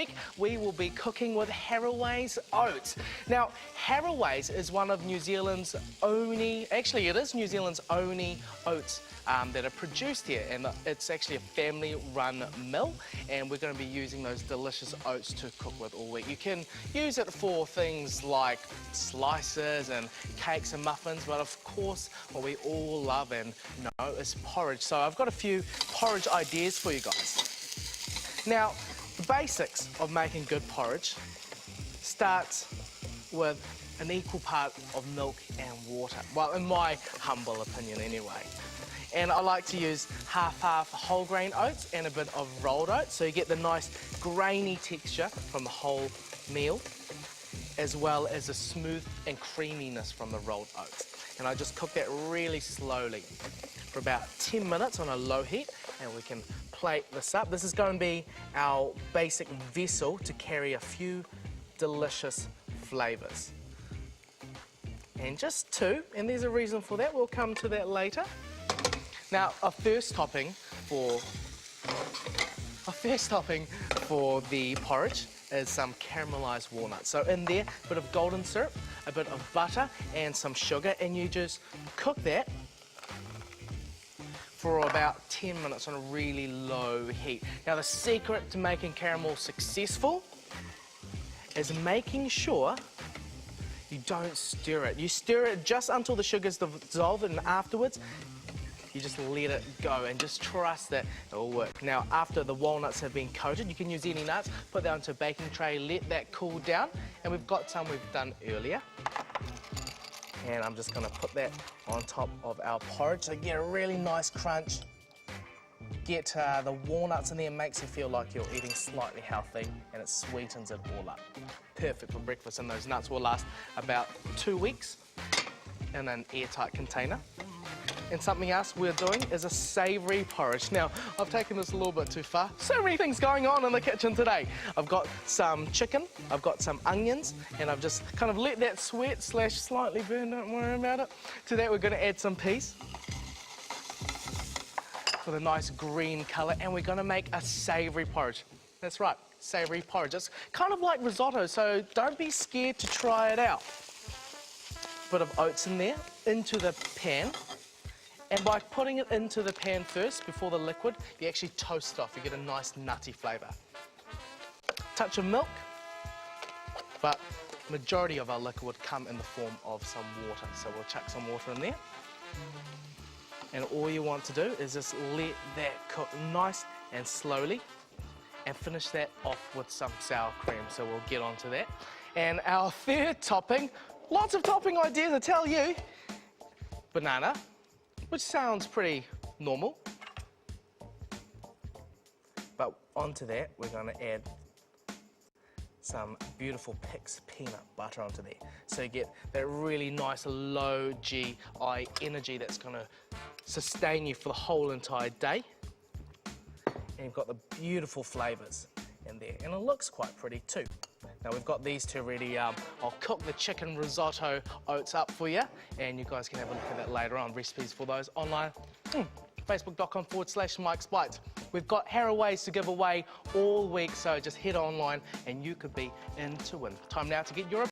week we will be cooking with Harraways oats. Now, Harraways is one of New Zealand's only, actually it is New Zealand's only oats that are produced here, and it's actually a family-run mill, and we're going to be using those delicious oats to cook with all week. You can use it for things like slices and cakes and muffins, but of course what we all love and know is porridge. So I've got a few porridge ideas for you guys. Now, the basics of making good porridge starts with an equal part of milk and water. Well, in my humble opinion anyway. And I like to use half whole grain oats and a bit of rolled oats, so you get the nice grainy texture from the whole meal, as well as the smooth and creaminess from the rolled oats. And I just cook that really slowly for about 10 minutes on a low heat, and we can plate this up. This is going to be our basic vessel to carry a few delicious flavours. And just two, and there's a reason for that, we'll come to that later. Now, our first topping for the porridge is some caramelised walnuts. So in there, a bit of golden syrup, a bit of butter and some sugar, and you just cook that for about 10 minutes on a really low heat. Now, the secret to making caramel successful is making sure you don't stir it. You stir it just until the sugars dissolve, and afterwards you just let it go and just trust that it will work. Now, after the walnuts have been coated, you can use any nuts, put that onto a baking tray, let that cool down, and we've got some we've done earlier. And I'm just gonna put that on top of our porridge to get a really nice crunch. Get the walnuts in there, makes you feel like you're eating slightly healthy, and it sweetens it all up. Perfect for breakfast, and those nuts will last about 2 weeks in an airtight container. And something else we're doing is a savoury porridge. Now, I've taken this a little bit too far. So many things going on in the kitchen today. I've got some chicken, I've got some onions, and I've just kind of let that sweat / slightly burn, don't worry about it. To that, we're going to add some peas for the nice green colour, and we're going to make a savoury porridge. That's right, savoury porridge. It's kind of like risotto, so don't be scared to try it out. Bit of oats in there, into the pan. And by putting it into the pan first, before the liquid, you actually toast it off. You get a nice nutty flavour. Touch of milk, but majority of our liquid would come in the form of some water. So we'll chuck some water in there. And all you want to do is just let that cook nice and slowly, and finish that off with some sour cream. So we'll get onto that. And our third topping, lots of topping ideas, I tell you. Banana, which sounds pretty normal. But onto that, we're going to add some beautiful Pix peanut butter onto there. So you get that really nice low GI energy that's going to sustain you for the whole entire day. And you've got the beautiful flavours in there. And it looks quite pretty too. Now we've got these two ready. I'll cook the chicken risotto oats up for you, and you guys can have a look at that later on. Recipes for those online, facebook.com/Mike's Bites. We've got Harraways to give away all week, so just head online and you could be in to win. Time now to get your